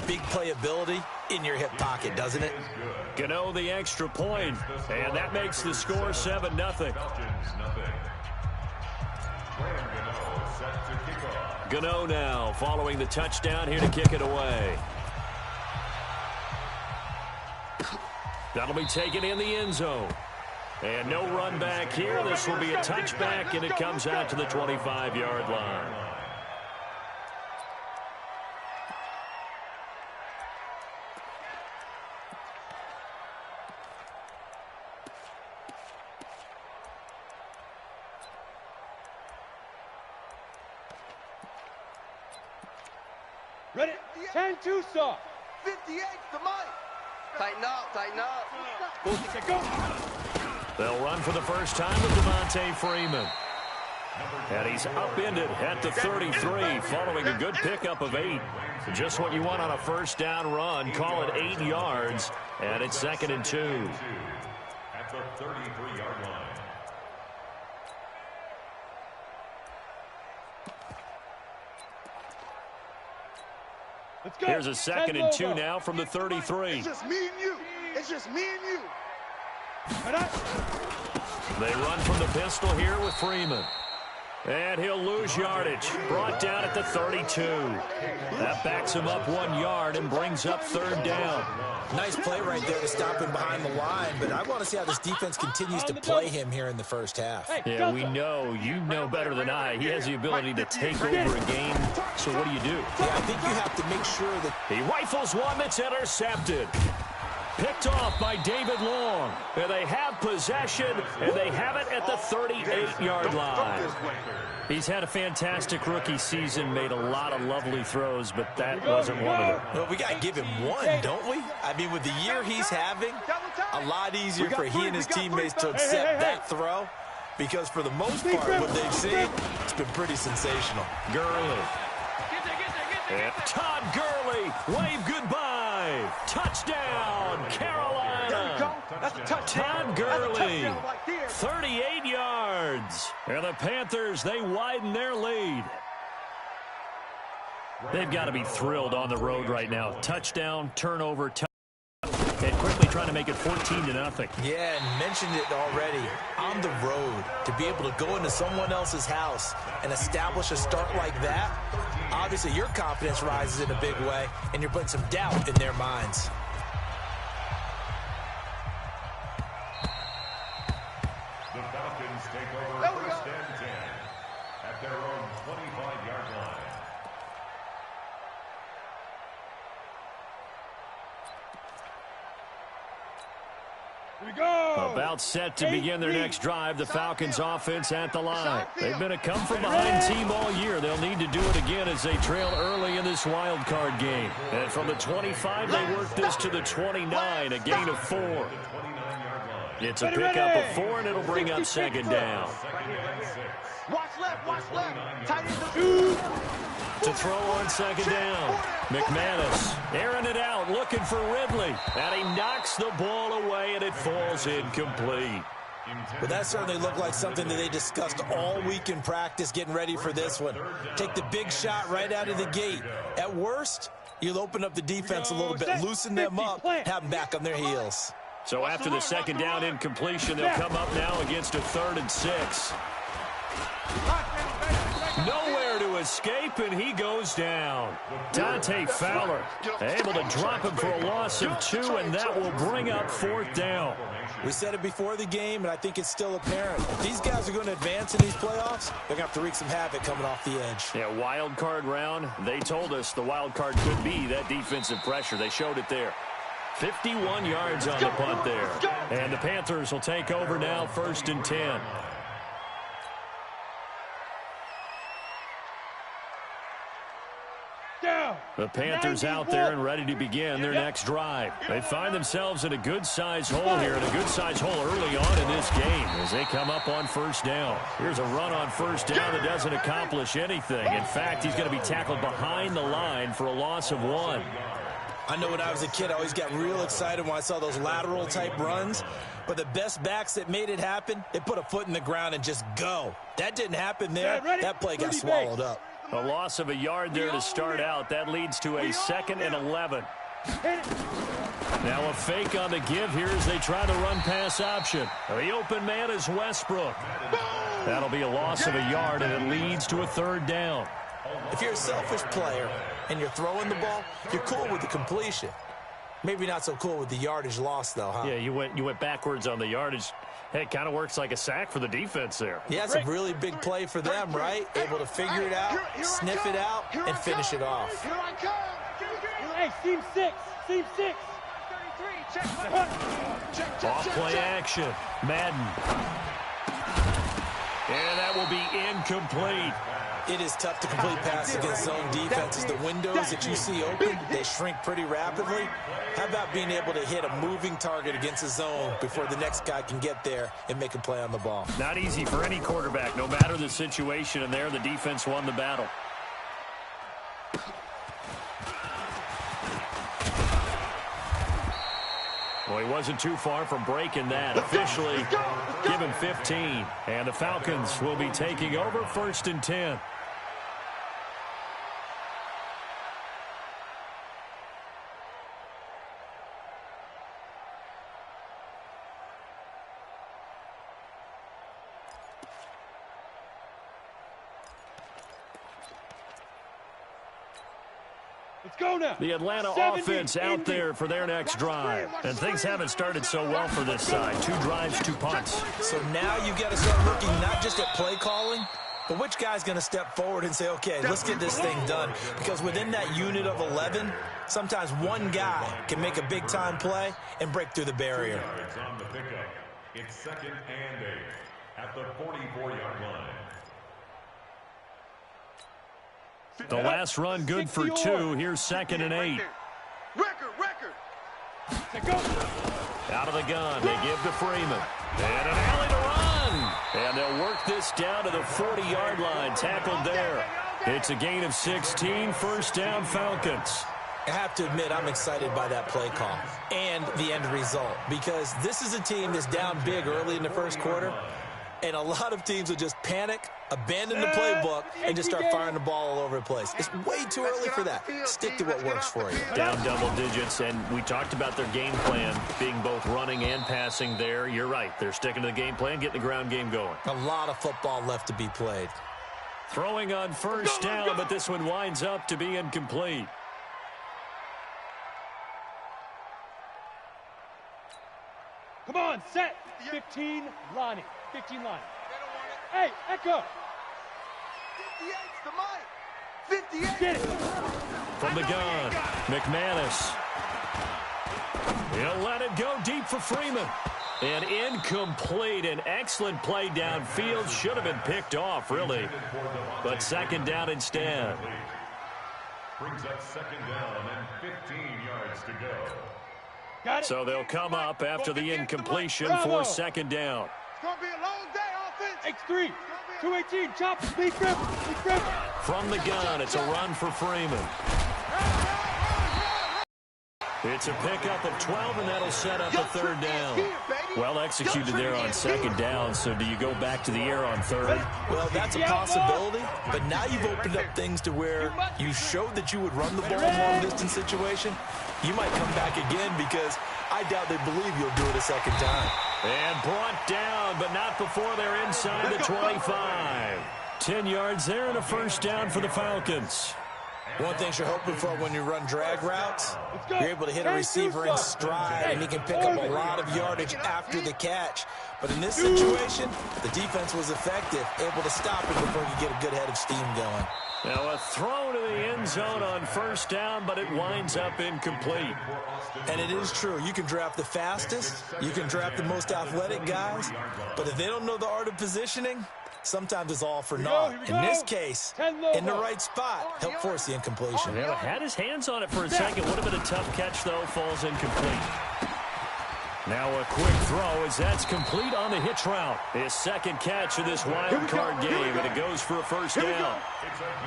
big playability in your hip pocket, doesn't it? Gano the extra point, and that makes the score 7-0. Gano now following the touchdown here to kick it away. That'll be taken in the end zone. And no run back here. This will be a touchback, and it comes out to the 25-yard line. Ready? 10-2 soft. 58 to Mike. Tighten up, tighten up. Go. They'll run for the first time with Devontae Freeman. And he's upended at the 33 following a good pickup of 8. Just what you want on a first down run. Call it 8 yards, and it's 2nd and 2. At the 33-yard line. Let's go. Here's a 2nd and 2 now from the 33. It's just me and you. It's just me and you. They run from the pistol here with Freeman. And he'll lose yardage. Brought down at the 32. That backs him up 1 yard and brings up 3rd down. Nice play right there to stop him behind the line, but I want to see how this defense continues to play him here in the first half. Yeah, we know. You know better than I. He has the ability to take over a game. So what do? Yeah, I think you have to make sure that He rifles one that's intercepted. Picked off by David Long. And they have possession, and they have it at the 38-yard line. He's had a fantastic rookie season, made a lot of lovely throws, but that wasn't one of them. Well, we got to give him one, don't we? I mean, with the year he's having, a lot easier for he and his teammates to accept that throw, because for the most part, what they've seen, it's been pretty sensational. Gurley. And Todd Gurley, wave goodbye. Touchdown, Carolina. Todd Gurley, 38 yards. And the Panthers, they widen their lead. They've got to be thrilled on the road right now. Touchdown, turnover, and quickly trying to make it 14-0. Yeah, and mentioned it already. On the road, to be able to go into someone else's house and establish a start like that, obviously your confidence rises in a big way, and you're putting some doubt in their minds. The Falcons take over 1st and 10 at their own 25-yard line. Here we go. About set to begin their next drive, the Falcons offense at the line. They've been a come-from-behind team all year. They'll need to do it again as they trail early in this wild card game. And from the 25, they work this to the 29, a gain of 4. It's a pickup of 4, and it'll bring up 2nd down. Watch left. Tight end. To throw on 2nd down. McManus airing it out, looking for Ridley. And he knocks the ball away, and it falls incomplete. But that certainly looked like something that they discussed all week in practice, getting ready for this one. Take the big shot right out of the gate. At worst, you'll open up the defense a little bit, loosen them up, have them back on their heels. So after the 2nd down incompletion, they'll come up now against a 3rd and 6. Nowhere to escape, and he goes down. Dante Fowler able to drop him for a loss of 2, and that will bring up 4th down. We said it before the game, and I think it's still apparent. If these guys are going to advance in these playoffs, they're going to have to wreak some havoc coming off the edge. Yeah, wild card round. They told us the wild card could be that defensive pressure. They showed it there. 51 yards on the punt there. And the Panthers will take over now, 1st and 10. The Panthers out there and ready to begin their next drive. They find themselves in a good-sized hole here, and a good-sized hole early on in this game as they come up on 1st down. Here's a run on 1st down that doesn't accomplish anything. In fact, he's going to be tackled behind the line for a loss of 1. I know when I was a kid, I always got real excited when I saw those lateral-type runs. But the best backs that made it happen, they put a foot in the ground and just go. That didn't happen there. That play got swallowed up. A loss of a yard there to start out. That leads to a 2nd and 11. Now a fake on the give here as they try the run-pass option. The open man is Westbrook. That'll be a loss of a yard, and it leads to a 3rd down. If you're a selfish player and you're throwing the ball, you're cool with the completion. Maybe not so cool with the yardage loss, though, huh? Yeah, you went backwards on the yardage. Hey, it kind of works like a sack for the defense there. Yeah, it's a really big play for them, right? Able to figure it out, sniff it out, and finish it off. Here I come. Hey, seam 6. Seam 6. Off-play action. Madden. And that will be incomplete. It is tough to complete passes against zone defenses. The windows that you see open, they shrink pretty rapidly. How about being able to hit a moving target against a zone before the next guy can get there and make a play on the ball? Not easy for any quarterback, no matter the situation, and there the defense won the battle. Well, he wasn't too far from breaking that. Officially, give him 15. And the Falcons will be taking over 1st and 10. Let's go now. The Atlanta offense out there for their next drive. And things haven't started so well for this side. 2 drives, 2 punts. So now you've got to start looking not just at play calling, but which guy's going to step forward and say, okay, let's get this thing done. Because within that unit of 11, sometimes one guy can make a big-time play and break through the barrier. It's on the pickup. It's 2nd and 8 at the 44-yard line. The last run good for 2. Here's 2nd and 8. Record. Out of the gun. They give to Freeman. And an alley to run. And they'll work this down to the 40-yard line. Tackled there. It's a gain of 16. 1st down, Falcons. I have to admit, I'm excited by that play call and the end result, because this is a team that's down big early in the 1st quarter, and a lot of teams will just panic, abandon the playbook, and just start firing the ball all over the place. It's way too early for that. Stick to what works for you. Down double digits, and we talked about their game plan being both running and passing there. You're right. They're sticking to the game plan, getting the ground game going. A lot of football left to be played. Throwing on 1st down, but this one winds up to be incomplete. Come on, set. 15, Lonnie. 15 Lonnie. Hey, Echo. 58's the mic. 58. Get it. From the gun, McManus. He'll let it go deep for Freeman. And incomplete. An excellent play downfield. Should have been picked off, really. But 2nd down instead. Brings up 2nd down and 15 yards to go. Got it. So they'll come up after the incompletion for 2nd down. It's going to be a long day, offense. X3. 218. Chop. Speed grip. From the gun, it's a run for Freeman. It's a pickup of 12, and that'll set up a 3rd down. Well executed there on 2nd down, so do you go back to the air on 3rd? Well, that's a possibility, but now you've opened up things to where you showed that you would run the ball in a long-distance situation. You might come back again, because I doubt they believe you'll do it a 2nd time. And brought down, but not before they're inside the 25. 10 yards there and a 1st down for the Falcons. One thing you're hoping for when you run drag routes, you're able to hit a receiver in stride, and he can pick up a lot of yardage after the catch. But in this situation, the defense was effective, able to stop it before you get a good head of steam going. Now a throw to the end zone on 1st down, but it winds up incomplete. And it is true. You can draft the fastest, you can draft the most athletic guys, but if they don't know the art of positioning, sometimes it's all for naught. In this case, in the right spot, help force the incompletion. Yeah, had his hands on it for a second. Would have been a tough catch, though. Falls incomplete. Now a quick throw as that's complete on the hitch route. His 2nd catch of this wild card game, and it goes for a 1st down.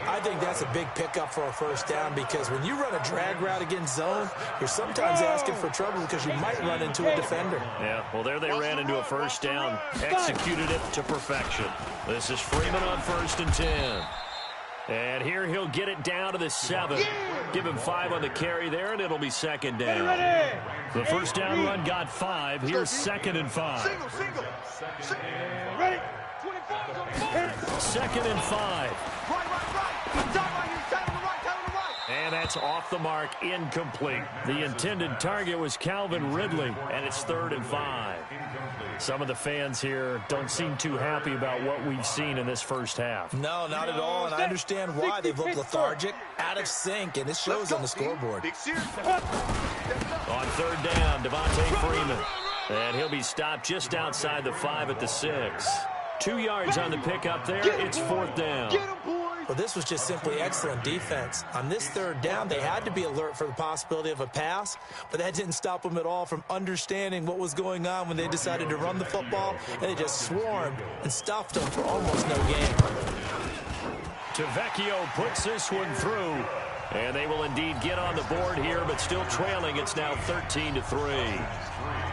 I think that's a big pickup for a 1st down, because when you run a drag route against zone, you're sometimes asking for trouble because you might run into a defender. Yeah, well, there they ran into a 1st down. Executed it to perfection. This is Freeman on 1st and 10. And here he'll get it down to the 7. Give him 5 on the carry there, and it'll be second down. The first down run got 5. Here's 2nd and 5. Single. Ready. 2nd and 5. Right. And that's off the mark, incomplete. The intended target was Calvin Ridley, and it's 3rd and 5. Some of the fans here don't seem too happy about what we've seen in this first half. No, not at all, and I understand why. They've looked lethargic, out of sync, and it shows on the scoreboard. On 3rd down, Devontae Freeman. And he'll be stopped just outside the 5 at the 6. 2 yards on the pickup there. It's 4th down. Well, this was just simply excellent defense. On this 3rd down, they had to be alert for the possibility of a pass, but that didn't stop them at all from understanding what was going on when they decided to run the football, and they just swarmed and stuffed them for almost no gain. Tavecchio puts this one through, and they will indeed get on the board here, but still trailing. It's now 13-3.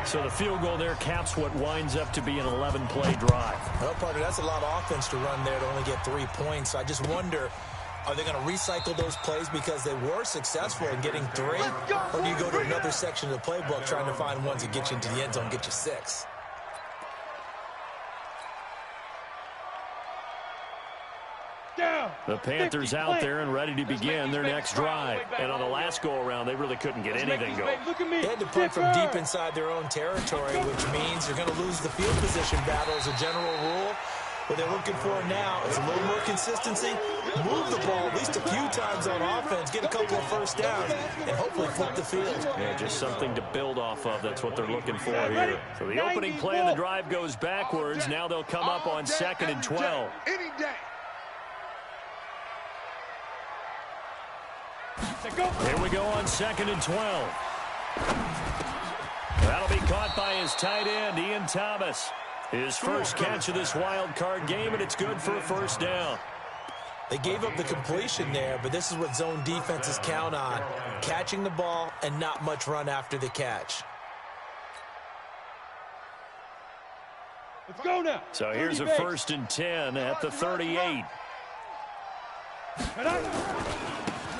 So the field goal there caps what winds up to be an 11-play drive. Well, partner, that's a lot of offense to run there to only get 3 points. I just wonder, are they going to recycle those plays because they were successful in getting 3? Or do you go to another section of the playbook trying to find ones that get you into the end zone, get you 6? The Panthers out there and ready to begin their next drive. And on the last go-around, they really couldn't get anything going. They had to punt from deep inside their own territory, which means you're going to lose the field position battle as a general rule. What they're looking for now is a little more consistency, move the ball at least a few times on offense, get a couple of first downs, and hopefully flip the field. Yeah, just something to build off of. That's what they're looking for here. So the opening play of the drive goes backwards. Now they'll come up on 2nd and 12. Here we go on 2nd and 12. That'll be caught by his tight end, Ian Thomas. His first catch of this wild card game, and it's good for a first down. They gave up the completion there, but this is what zone defenses count on, catching the ball and not much run after the catch. Let's go now. So here's a 1st and 10 at the 38.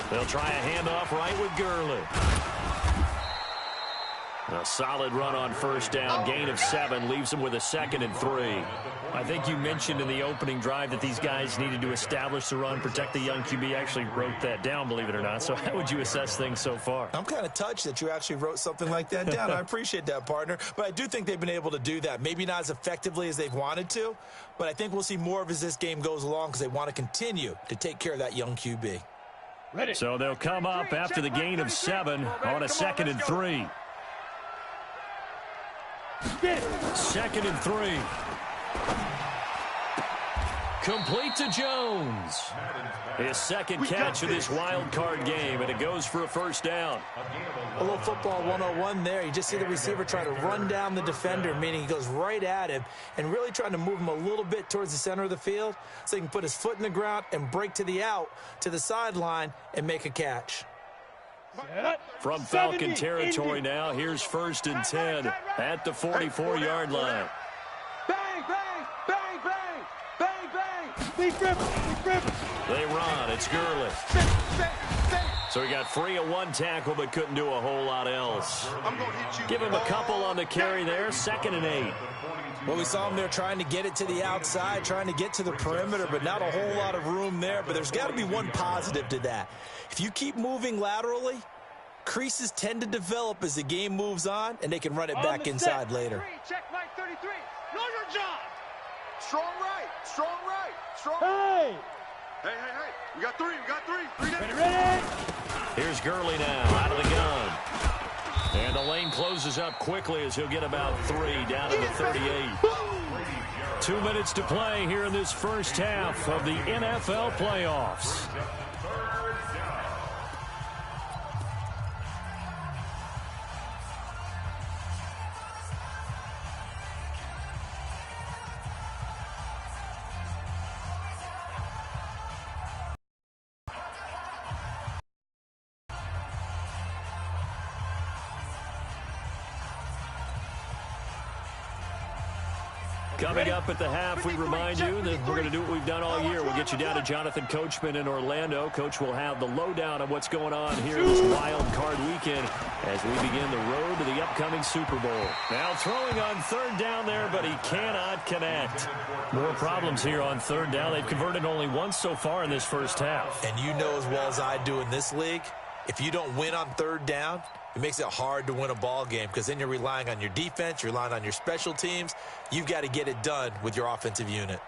They'll try a handoff right with Gurley. A solid run on first down, gain of 7, leaves them with a 2nd and 3. I think you mentioned in the opening drive that these guys needed to establish the run, protect the young QB. Actually wrote that down, believe it or not. So how would you assess things so far? I'm kind of touched that you actually wrote something like that down. I appreciate that, partner. But I do think they've been able to do that. Maybe not as effectively as they've wanted to, but I think we'll see more of as this game goes along because they want to continue to take care of that young QB. Ready. So they'll come up after the gain of 7 on a 2nd and 3. 2nd and 3. Complete to Jones. His second catch of this wild card game, and it goes for a first down. A little football 101 there. You just see the receiver try to run down the defender, meaning he goes right at him and really trying to move him a little bit towards the center of the field so he can put his foot in the ground and break to the out, to the sideline, and make a catch. From Falcon territory now, here's 1st and 10 at the 44-yard line. Bang, bang, bang, bang, bang, bang. They run. It's Gurley. So he got free of 1 tackle but couldn't do a whole lot else. Give him a couple on the carry there. 2nd and 8. Well, we saw him there trying to get it to the outside, trying to get to the perimeter, but not a whole lot of room there. But there's got to be one positive to that. If you keep moving laterally, creases tend to develop as the game moves on, and they can run it back inside later. Check Mike 33. Know your job. Strong right, strong right, strong. Hey! Hey. We got 3. Ready? Here's Gurley now out of the gun. And the lane closes up quickly as he'll get about 3 down to the 38. 2 minutes to play here in this first half of the NFL playoffs. Coming up at the half, we remind you that we're going to do what we've done all year. We'll get you down to Jonathan Coachman in Orlando. Coach will have the lowdown on what's going on here this wild card weekend as we begin the road to the upcoming Super Bowl. Now throwing on third down there, but he cannot connect. More problems here on third down. They've converted only once so far in this first half. And you know as well as I do in this league, if you don't win on third down, it makes it hard to win a ball game because then you're relying on your defense, you're relying on your special teams. You've got to get it done with your offensive unit.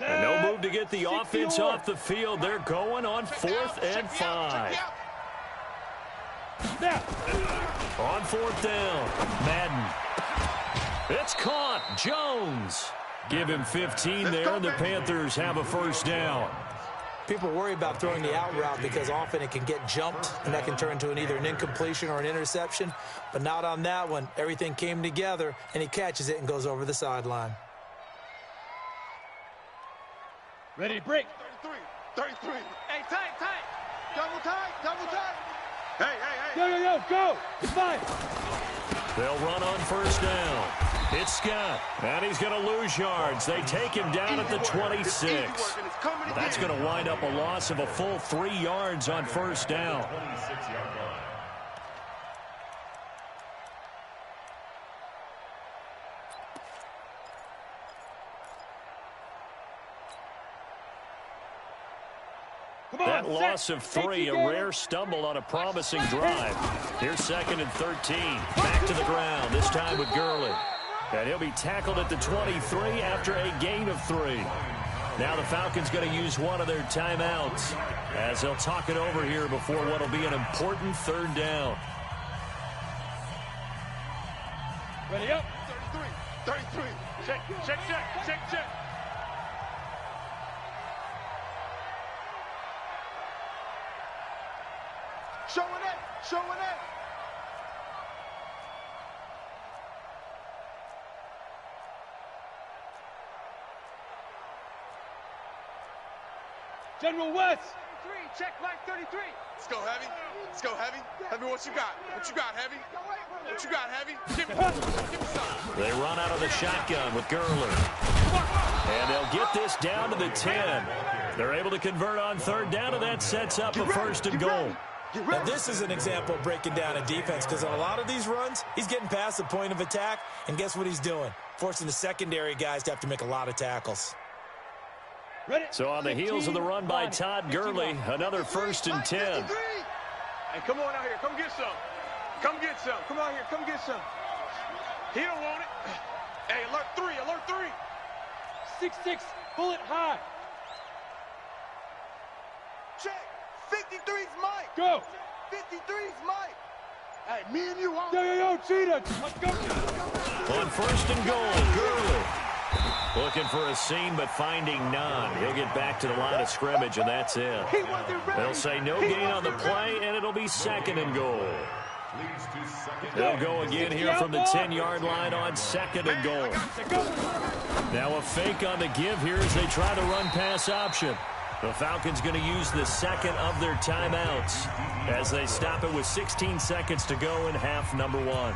And no move to get the offense off the field. They're going on 4th and 5. On 4th down, Madden. It's caught. Jones. Give him 15 there, and the Panthers have a first down. People worry about throwing the out route because often it can get jumped, and that can turn into either an incompletion or an interception. But not on that one. Everything came together, and he catches it and goes over the sideline. Ready to break. 33. Hey, tight. Double tight. Hey. Yo, go. It's fine. They'll run on first down. It's Scott, and he's going to lose yards. They take him down at the 26. That's going to wind up a loss of a full 3 yards on first down. That loss of 3, a rare stumble on a promising drive. Here's 2nd and 13. Back to the ground, this time with Gurley. And he'll be tackled at the 23 after a gain of 3. Now the Falcons going to use one of their timeouts as they'll talk it over here before what will be an important third down. Ready up. 33. Check. Showing it. General West. 33. Check Mike 33. Let's go, Heavy. Heavy, what you got? Heavy? Give me some. They run out of the shotgun with Gurley. And they'll get this down to the 10. They're able to convert on third down, and that sets up a 1st and goal. Now, this is an example of breaking down a defense because on a lot of these runs, he's getting past the point of attack, and guess what he's doing? Forcing the secondary guys to have to make a lot of tackles. So on the heels of the run by Todd Gurley, another 1st and 10. Hey, come on out here. Come get some. Come out here. Come get some. He don't want it. Hey, alert 3. 6'6", bullet high. Check. 53's Mike. Go. 53's Mike. Hey, me and you. Yo, Cheetah. Let's go. On 1st and goal, Gurley. Looking for a seam, but finding none. He'll get back to the line of scrimmage, and that's it. They'll say no gain on the play, and it'll be 2nd and goal. They'll go again here from the 10-yard line on 2nd and goal. Now a fake on the give here as they try the run-pass option. The Falcons going to use the 2nd of their timeouts as they stop it with 16 seconds to go in half number 1.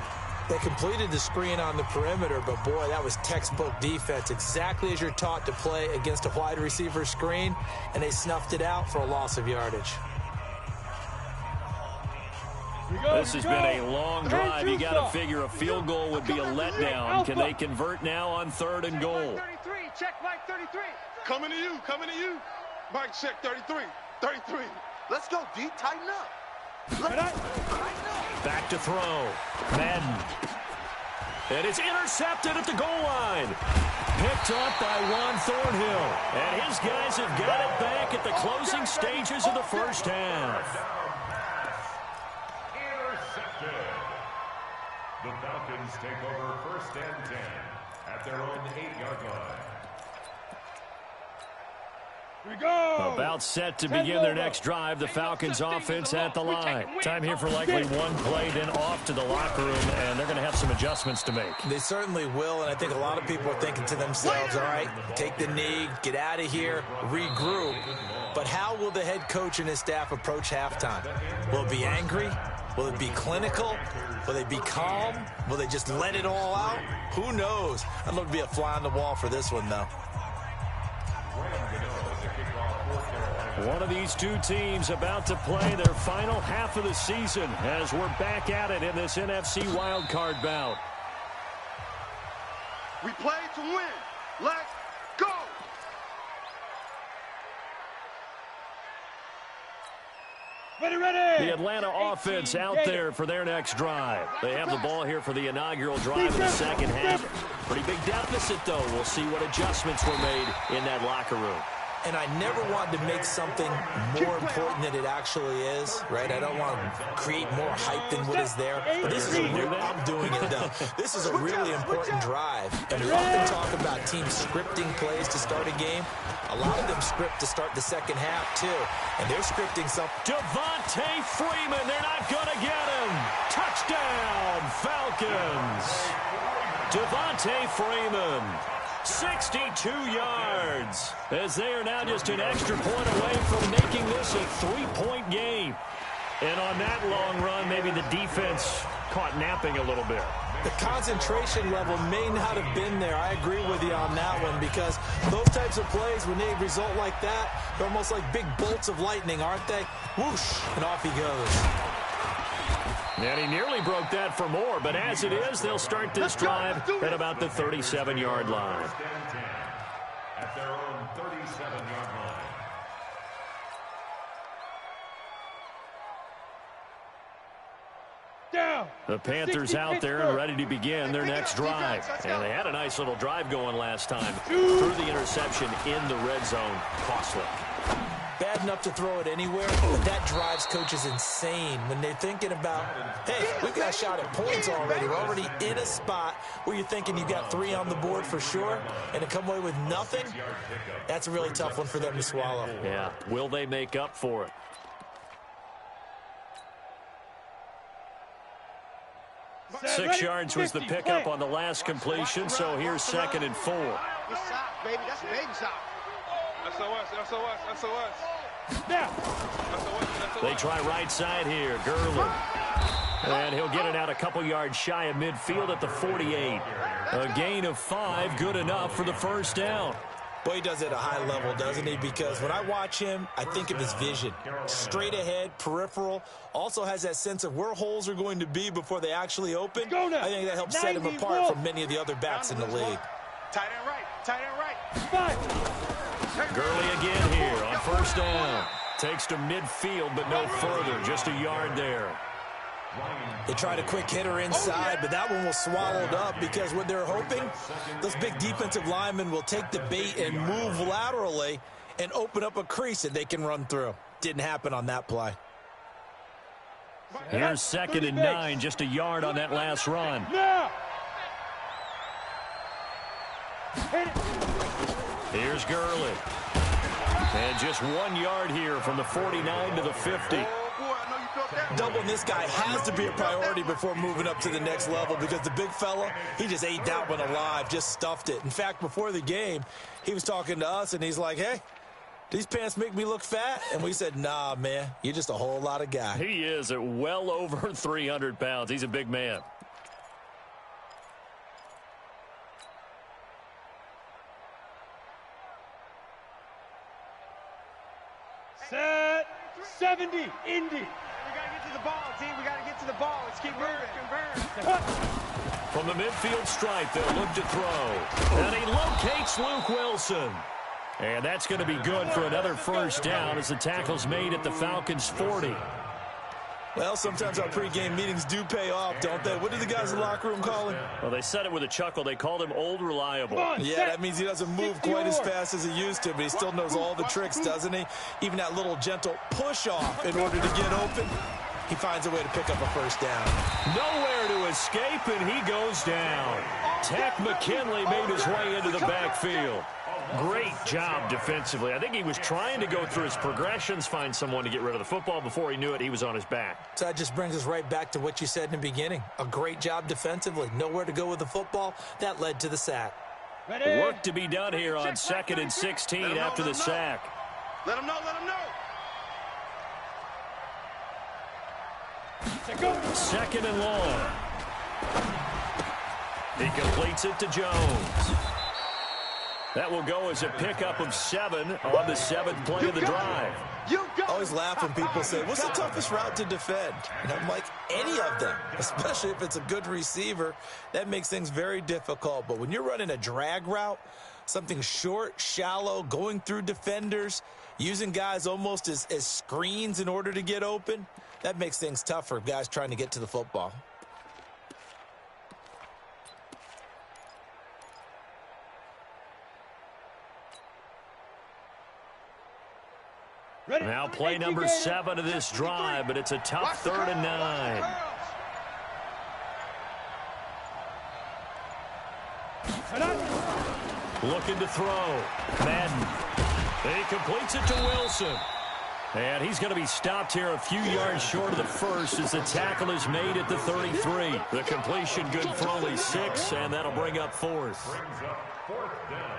They completed the screen on the perimeter, but boy, that was textbook defense, exactly as you're taught to play against a wide receiver screen, and they snuffed it out for a loss of yardage. This has been a long drive. You got to figure a field goal would be a letdown. Can they convert now on 3rd and goal? 33. Check Mike 33. Coming to you. Mike, check 33. Let's go, D. Tighten up. Back to throw. Madden. And it's intercepted at the goal line. Picked up by Juan Thornhill. And his guys have got it back at the closing stages of the first half. Intercepted. The Falcons take over 1st and 10 at their own 8-yard line. Here we go. About set to begin their next drive. The Falcons offense at the line. Time here for likely one play, then off to the locker room, and they're going to have some adjustments to make. They certainly will, and I think a lot of people are thinking to themselves, all right, take the knee, get out of here, regroup. But how will the head coach and his staff approach halftime? Will it be angry? Will it be clinical? Will they be calm? Will they just let it all out? Who knows? I'd love to be a fly on the wall for this one, though. One of these two teams about to play their final half of the season as we're back at it in this NFC wildcard bout. We play to win. Let's go. Ready. The Atlanta offense out there for their next drive. They have the ball here for the inaugural drive in the second half. Pretty big deficit, though. We'll see what adjustments were made in that locker room. And I never wanted to make something more important than it actually is, right? I don't want to create more hype than what is there. But this is I'm doing it, though. This is a really important drive. And we often talk about teams scripting plays to start a game. A lot of them script to start the second half, too. And they're scripting something. Devontae Freeman, they're not going to get him. Touchdown, Falcons. Devontae Freeman. 62 yards as they are now just an extra point away from making this a three-point game. And on that long run, maybe the defense caught napping a little bit. The concentration level may not have been there. I agree with you on that one because those types of plays, when they result like that, they're almost like big bolts of lightning, aren't they? Whoosh, and off he goes. And he nearly broke that for more, but as it is, they'll start this drive at about the 37-yard line. At their own 37-yard line. Down. The Panthers out there and ready to begin their next drive. And they had a nice little drive going last time. Threw the interception in the red zone. Costly. Bad enough to throw it anywhere, but that drives coaches insane when they're thinking about, hey, we've got a shot at points already. We're already in a spot where you're thinking you got 3 on the board for sure, and to come away with nothing, that's a really tough one for them to swallow. Yeah, will they make up for it? Six yards was the pickup on the last completion, so here's 2nd and 4. Good shot, baby. That's a baby shot. SOS. Now. They try right side here. Gurley. And he'll get it out a couple yards shy of midfield at the 48. A gain of 5, good enough for the first down. Boy, he does it at a high level, doesn't he? Because when I watch him, I think of his vision. Straight ahead, peripheral. Also has that sense of where holes are going to be before they actually open. I think that helps set him apart from many of the other backs in the league. Tight end right. 5. Gurley again here on first down. Takes to midfield, but no further. Just a yard there. They tried a quick hitter inside, but that one was swallowed up because what they're hoping, those big defensive linemen will take the bait and move laterally and open up a crease that they can run through. Didn't happen on that play. Here's 2nd and 9, just a yard on that last run. Now. Here's Gurley. And just 1 yard here from the 49 to the 50. Doubling this guy has to be a priority before moving up to the next level because the big fella, he just ate that one alive, just stuffed it. In fact, before the game, he was talking to us, and he's like, hey, these pants make me look fat? And we said, nah, man, you're just a whole lot of guy. He is at well over 300 pounds. He's a big man. Set. 70. Indy. We gotta get to the ball, team. We gotta get to the ball. Let's keep moving. From the midfield stripe, they'll look to throw. And he locates Luke Wilson. And that's going to be good for another first down as the tackle's made at the Falcons' 40. Well, sometimes our pregame meetings do pay off, don't they? What do the guys in the locker room call him? Well, they said it with a chuckle. They called him Old Reliable. Yeah, that means he doesn't move quite as fast as he used to, but he still knows all the tricks, doesn't he? Even that little gentle push-off in order to get open, he finds a way to pick up a first down. Nowhere to escape, and he goes down. Tech McKinley made his way into the backfield. Great job defensively. I think he was trying to go through his progressions, find someone to get rid of the football. Before he knew it, he was on his back. So that just brings us right back to what you said in the beginning. A great job defensively. Nowhere to go with the football. That led to the sack. Ready? Work to be done here on 2nd and 16 after the sack. Let him know, let him know. 2nd and long. He completes it to Jones. That will go as a pickup of 7 on the 7th play of the drive. I always laugh when people say, what's the toughest route to defend? And I'm like, any of them, especially if it's a good receiver. That makes things very difficult. But when you're running a drag route, something short, shallow, going through defenders, using guys almost as screens in order to get open, that makes things tough for guys trying to get to the football. Now play number 7 of this drive, but it's a tough 3rd and 9. Looking to throw. Madden. He completes it to Wilson. And he's going to be stopped here a few yards short of the first as the tackle is made at the 33. The completion good for only 6, and that'll bring up 4th. Brings up 4th down.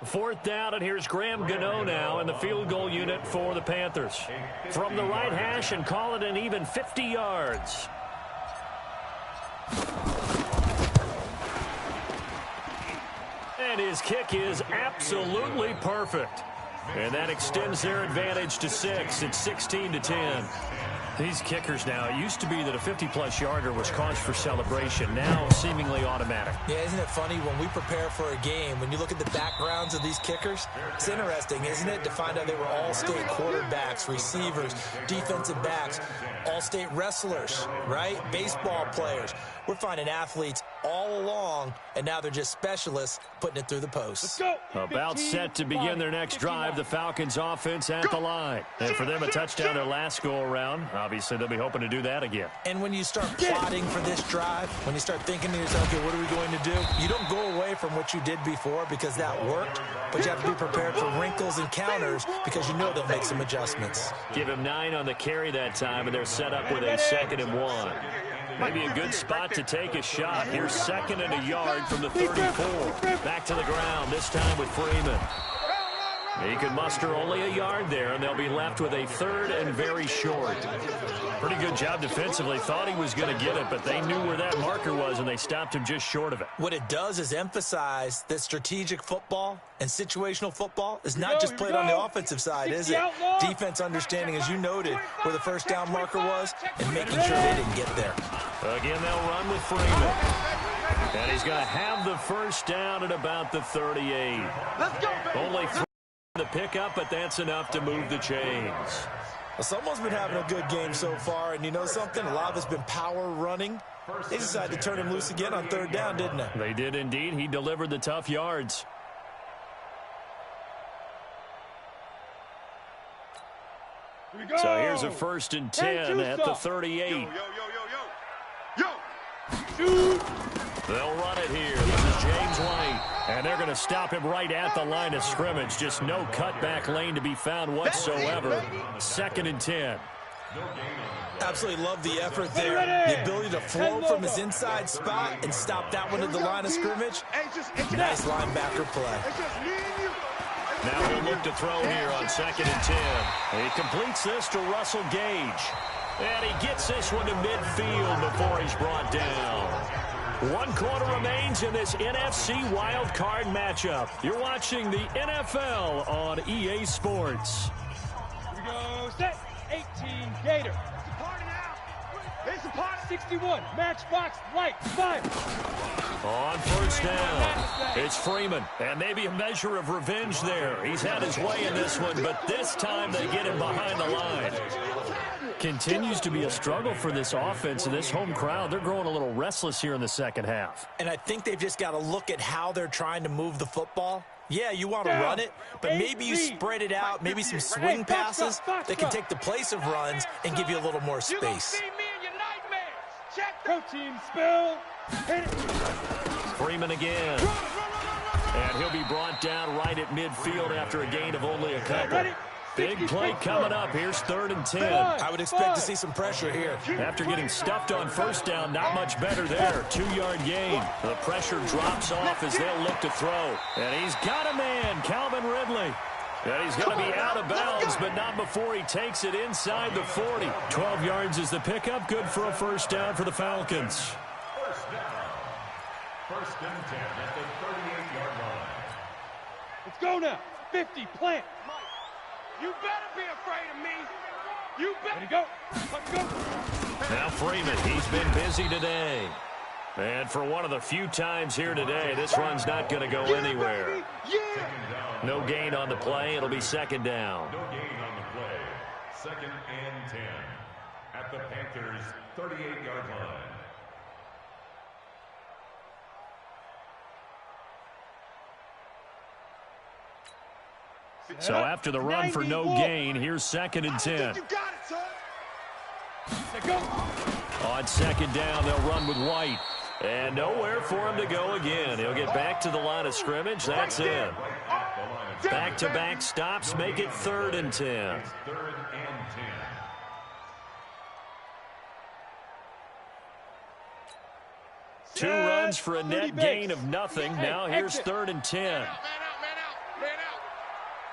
Fourth down, and here's Graham Gano now in the field goal unit for the Panthers. From the right hash and call it an even 50 yards. And his kick is absolutely perfect. And that extends their advantage to 6. It's 16-10. These kickers now, it used to be that a 50-plus yarder was cause for celebration. Now, seemingly automatic. Yeah, isn't it funny when we prepare for a game, when you look at the backgrounds of these kickers, it's interesting, isn't it, to find out they were all-state quarterbacks, receivers, defensive backs, all-state wrestlers, right? Baseball players. We're finding athletes all along, and now they're just specialists putting it through the posts. About set to begin their next drive, the Falcons offense at the line. And for them, a touchdown their last go-around. Obviously, they'll be hoping to do that again. And when you start plotting for this drive, when you start thinking to yourself, okay, what are we going to do? You don't go away from what you did before because that worked, but you have to be prepared for wrinkles and counters because you know they'll make some adjustments. Give him 9 on the carry that time, and they're set up with a 2nd and 1. Maybe a good spot to take a shot. Here's 2nd and a yard from the 34. Back to the ground, this time with Freeman. He could muster only a yard there, and they'll be left with a 3rd and very short. Pretty good job defensively. Thought he was going to get it, but they knew where that marker was, and they stopped him just short of it. What it does is emphasize that strategic football and situational football is not just played on the offensive side, is it? Defense understanding, as you noted, where the first down marker was and making sure they didn't get there. Again, they'll run with Freeman. And he's going to have the first down at about the 38. Only 3 the pickup, but that's enough to move the chains. Well, someone's been having a good game so far, and you know something? A lot of it's been power running. They decided to turn him loose again on 3rd down, didn't they? They did indeed. He delivered the tough yards. So here's a 1st and 10 at the 38. They'll run it here. This is James White. And they're going to stop him right at the line of scrimmage. Just no cutback lane to be found whatsoever. 2nd and 10. Absolutely love the effort there. The ability to flow from his inside spot and stop that one at the line of scrimmage. Nice linebacker play. Now we'll look to throw here on 2nd and 10. He completes this to Russell Gage. And he gets this one to midfield before he's brought down. 1 quarter remains in this NFC wild card matchup. You're watching the NFL on EA Sports. Here we go, set, 18, Gator. It's a party now. It's a party. 61, matchbox, light, fire. On 1st down, it's Freeman. And maybe a measure of revenge there. He's had his way in this one, but this time they get him behind the line. Continues to be a struggle for this offense and this home crowd. They're growing a little restless here in the second half. And I think they've just got to look at how they're trying to move the football. Yeah, you want to run it, but maybe you spread it out, maybe some swing passes that can take the place of runs and give you a little more space. Protein spill. Hit it. Freeman again. And he'll be brought down right at midfield after a gain of only a couple. Big play coming up. Here's 3rd and 10. I would expect to see some pressure here. After getting stuffed on first down, not much better there. 2-yard gain. The pressure drops off as they'll look to throw. And he's got a man, Calvin Ridley. And he's going to be out of bounds, but not before he takes it inside the 40. 12 yards is the pickup. Good for a first down for the Falcons. First down. 1st and 10 at the 38-yard line. Let's go now. 50, plant. You better be afraid of me. You better. Ready, go. Let's go. Now Freeman, he's been busy today. And for one of the few times here today, this run's not going to go anywhere. No gain on the play. It'll be 2nd down. No gain on the play. 2nd and 10 at the Panthers' 38-yard line. So after the run for no gain, here's 2nd and 10. You got it, son. Let's go. On 2nd down, they'll run with White. And nowhere for him to go again. He'll get back to the line of scrimmage. That's it. Back-to-back stops make it 3rd and 10. 3rd and 10. Two runs for a net gain of nothing. Now here's 3rd and 10. Man out.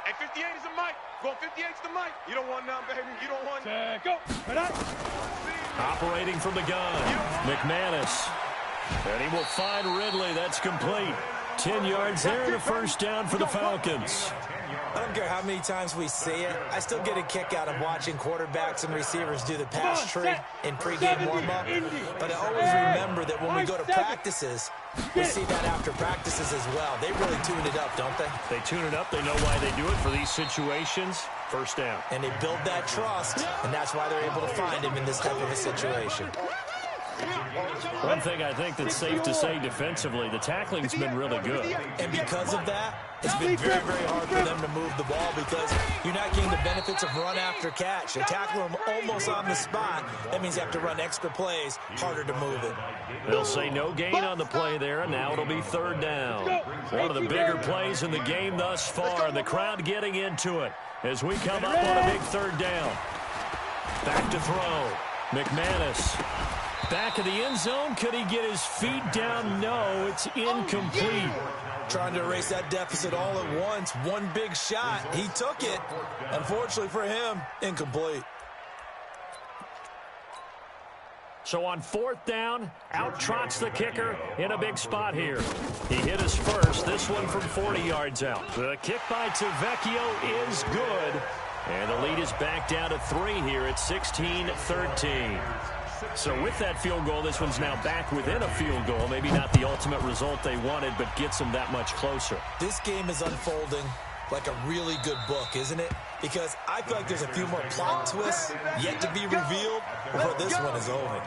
Hey, 58 is the mic. Going 58's the mic. You don't want none, baby. You don't want none. Go. Right. Operating from the gun, McManus. And he will find Ridley. That's complete. 10 yards there and a first down for the Falcons. I don't care how many times we see it. I still get a kick out of watching quarterbacks and receivers do the pass tree in pregame warm-up. But I always remember that when we go to practices, we see that after practices as well. They really tune it up, don't they? They tune it up. They know why they do it for these situations. First down. And they build that trust, and that's why they're able to find him in this type of a situation. One thing I think that's safe to say defensively, the tackling's been really good. And because of that, it's been very, very hard for them to move the ball because you're not getting the benefits of run after catch. They tackle them almost on the spot. That means you have to run extra plays, harder to move it. They'll say no gain on the play there, and now it'll be 3rd down. One of the bigger plays in the game thus far, and the crowd getting into it as we come up on a big 3rd down. Back to throw. McManus. Back of the end zone. Could he get his feet down? No, it's incomplete. Trying to erase that deficit all at once. One big shot. He took it. Unfortunately for him, incomplete. So on 4th down, out trots the kicker in a big spot here. He hit his first, this one from 40 yards out. The kick by Tavecchio is good. And the lead is back down to 3 here at 16-13. So with that field goal, this one's now back within a field goal. Maybe not the ultimate result they wanted, but gets them that much closer. This game is unfolding like a really good book, isn't it? Because I feel like there's a few more plot twists yet to be revealed before this one is over.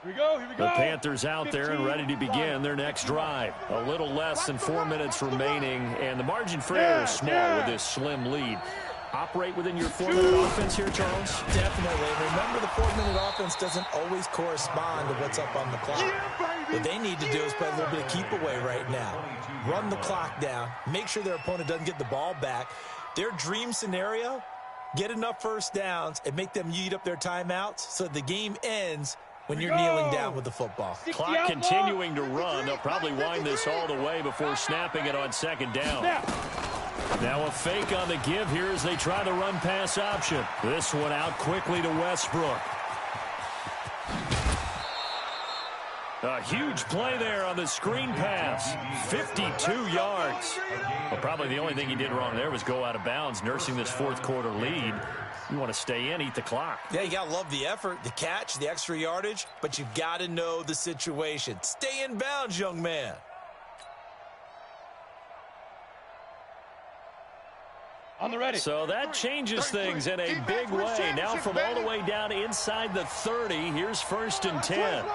Here we go. The Panthers out there and ready to begin their next drive. A little less than 4 minutes remaining, and the margin for error is small with this slim lead. Operate within your 4-minute offense here, Charles? Definitely. Remember, the 4-minute offense doesn't always correspond to what's up on the clock. What they need to do is play a little bit of keep away right now. Run the clock down. Make sure their opponent doesn't get the ball back. Their dream scenario, get enough first downs and make them eat up their timeouts so the game ends when you're kneeling down with the football. Clock continuing to run. They'll probably wind this all the way before snapping it on 2nd down. Now a fake on the give here as they try the run-pass option. This one out quickly to Westbrook. A huge play there on the screen pass. 52 yards. Well, probably the only thing he did wrong there was go out of bounds, nursing this 4th quarter lead. You want to stay in, eat the clock. Yeah, you got to love the effort, the catch, the extra yardage, but you got to know the situation. Stay in bounds, young man. On the ready. So that changes things in a big way. Now from all the way down inside the 30, here's 1st and 10.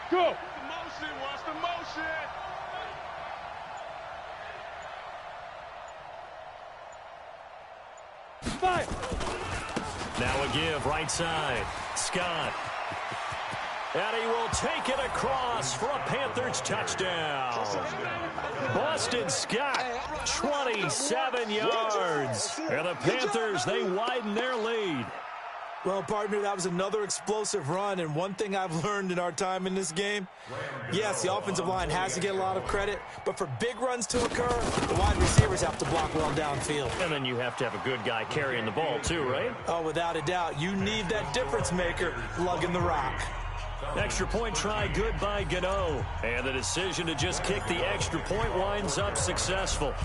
Go. Watch the motion. Five. Now a give, right side. Scott. And he will take it across for a Panthers touchdown. Boston Scott, 27 yards. And the Panthers, they widen their lead. Well, partner, that was another explosive run, and one thing I've learned in our time in this game, yes, the offensive line has to get a lot of credit, but for big runs to occur, the wide receivers have to block well downfield. And then you have to have a good guy carrying the ball too, right? Oh, without a doubt. You need that difference maker lugging the rock. Extra point try good by Gano. And the decision to just kick the extra point winds up successful.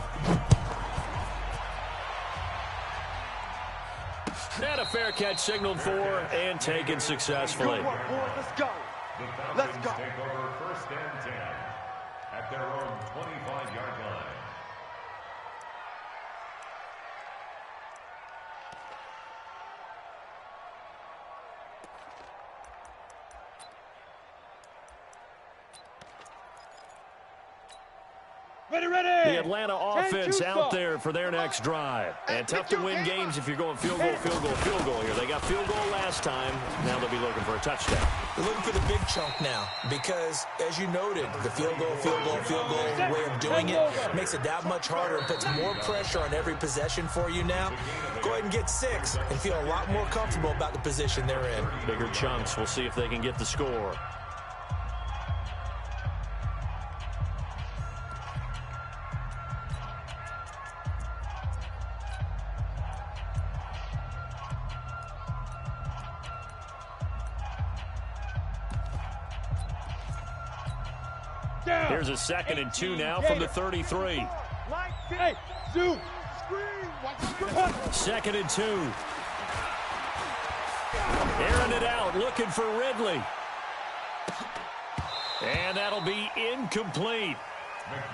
And a fair catch signaled for and taken successfully. Good work, boys. Let's go. Let's go. Take over 1st and 10 at their own 25-yard line. Ready. The Atlanta offense out there for their next drive. And tough to win games if you're going field goal here. They got field goal last time. Now they'll be looking for a touchdown. They're looking for the big chunk now because, as you noted, the field goal way of doing it makes it that much harder and puts more pressure on every possession for you now. Go ahead and get 6 and feel a lot more comfortable about the position they're in. Bigger chunks. We'll see if they can get the score. Here's a 2nd and 2 now from the 33. Hey, zoom. 2nd and 2. Airing it out, looking for Ridley. And that'll be incomplete.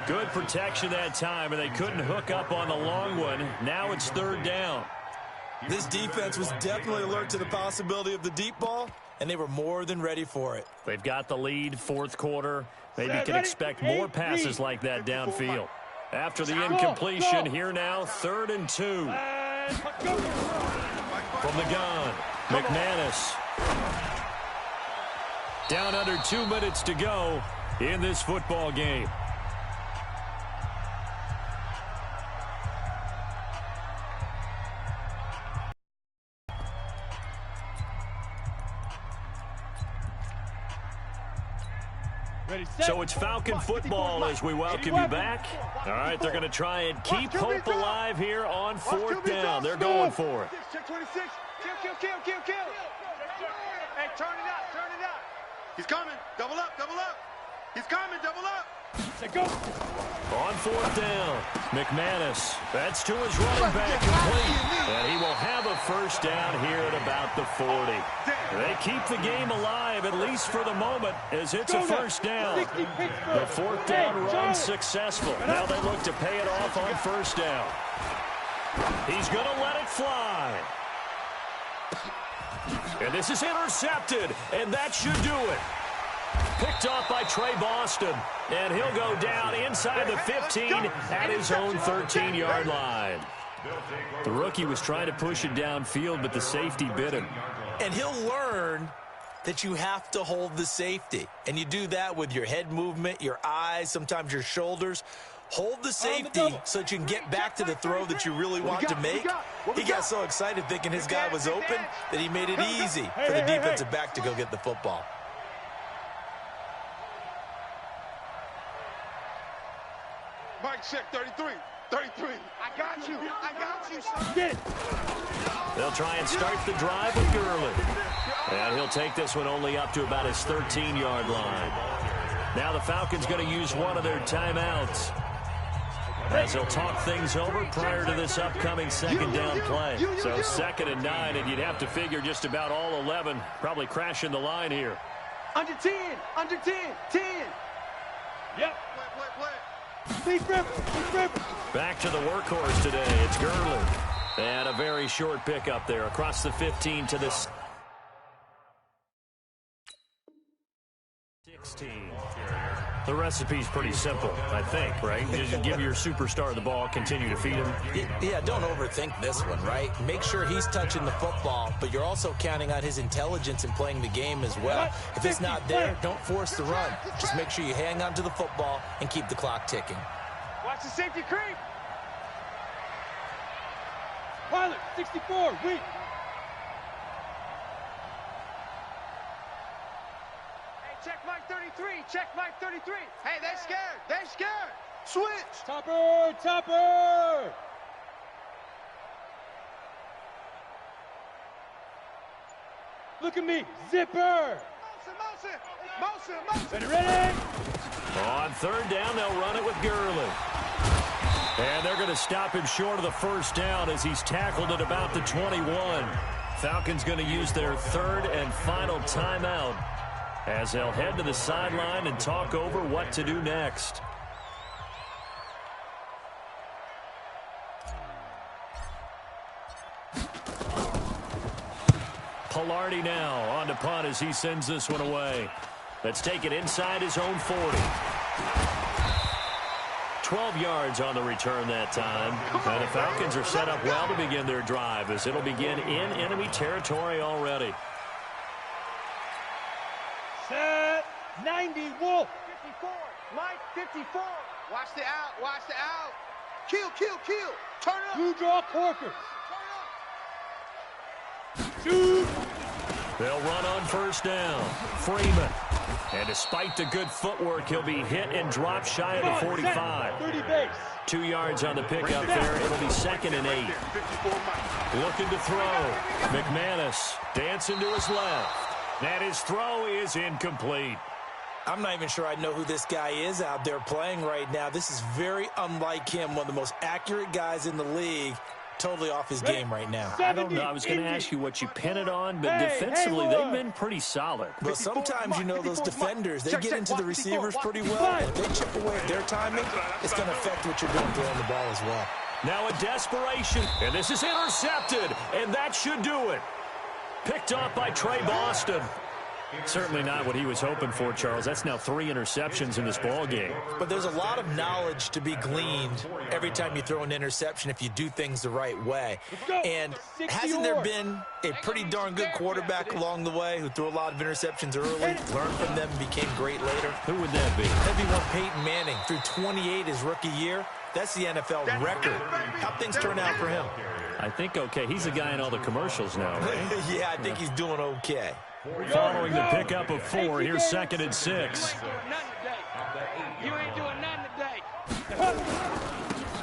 Good protection that time, and they couldn't hook up on the long one. Now it's 3rd down. This defense was definitely alert to the possibility of the deep ball, and they were more than ready for it. They've got the lead, 4th quarter. Maybe you can expect more passes like that downfield. After the incompletion, here now, 3rd and 2. From the gun, McManus. Down under 2 minutes to go in this football game. So it's Falcon football as we welcome you back. All right, they're going to try and keep hope alive here on 4th down. They're going for it. Check 26. Kill. Hey, turn it out. He's coming. Double up. He's coming. Double up. Go. On 4th down, McManus. That's to his running back, complete. And he will have a 1st down here at about the 40. They keep the game alive, at least for the moment, as it's a 1st down. The 4th down run successful. Now they look to pay it off on 1st down. He's going to let it fly. And this is intercepted, and that should do it. Picked off by Trey Boston, and he'll go down inside the 15 at his own 13-yard line. The rookie was trying to push it downfield, but the safety bit him. And he'll learn that you have to hold the safety. And you do that with your head movement, your eyes, sometimes your shoulders. Hold the safety so that you can get back to the throw that you really want to make. He got so excited thinking his guy was open that he made it easy for the defensive back to go get the football. Mike, check 33. I got you. Get it. They'll try and start the drive with Gurley. And he'll take this one only up to about his 13-yard line. Now the Falcons going to use one of their timeouts, as they'll talk things over prior to this upcoming 2nd down play. So 2nd and 9, and you'd have to figure just about all 11 probably crashing the line here. Under 10. 10. Yep. Play. Back to the workhorse today. It's Gurley. And a very short pickup there across the 15 to the 16. The recipe's pretty simple, I think, right? You just give your superstar the ball, continue to feed him. Yeah, don't overthink this one, right? Make sure he's touching the football, but you're also counting on his intelligence in playing the game as well. If it's not there, don't force the run. Just make sure you hang on to the football and keep the clock ticking. Watch the safety creep. Pilot, 64, weak. Check Mike 33. Check Mike 33. Hey, they're scared. They're scared. Switch. Topper, topper. Look at me, zipper. Motion. Ready? On third down, they'll run it with Gurley. And they're going to stop him short of the first down as he's tackled at about the 21. Falcons going to use their third and final timeout as they'll head to the sideline and talk over what to do next. Pilardi now on to punt as he sends this one away. Let's take it inside his own 40. 12 yards on the return that time. And the Falcons are set up well to begin their drive as it'll begin in enemy territory already. Set, 90, Wolf. 54. Mike 54. Watch the out. Watch the out. Kill. Turn up. Blue draw Corkers. Shoot. They'll run on first down. Freeman. And despite the good footwork, he'll be hit and drop shy of the 45. 30 base. 2 yards on the pickup there. It'll be 2nd and 8. Looking to throw. McManus dancing to his left. And his throw is incomplete. I'm not even sure I know who this guy is out there playing right now. This is very unlike him, one of the most accurate guys in the league. Totally off his game right now. I don't know. I was going to ask you what you pin it on, but defensively, they've been pretty solid. Well, sometimes, you know, those defenders, they get into the receivers pretty well. If they chip away at their timing, it's going to affect what you're doing throwing the ball as well. Now a desperation, and this is intercepted, and that should do it. Picked off by Trey Boston. Certainly not what he was hoping for, Charles. That's now 3 interceptions in this ball game. But there's a lot of knowledge to be gleaned every time you throw an interception if you do things the right way. And hasn't there been a pretty darn good quarterback along the way who threw a lot of interceptions early, learned from them, and became great later? Who would that be? That'd be one Peyton Manning. Threw 28 his rookie year. That's the NFL record. How'd things turn out for him? I think okay. He's the guy in all the commercials now, right? Yeah, I think he's doing okay. Following the pickup of 4, here's 2nd and 6. You ain't doing nothing today.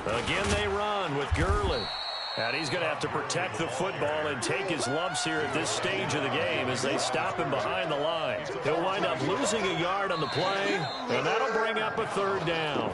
Again, they run with Gurley. And he's going to have to protect the football and take his lumps here at this stage of the game as they stop him behind the line. He'll wind up losing a yard on the play, and that'll bring up a 3rd down.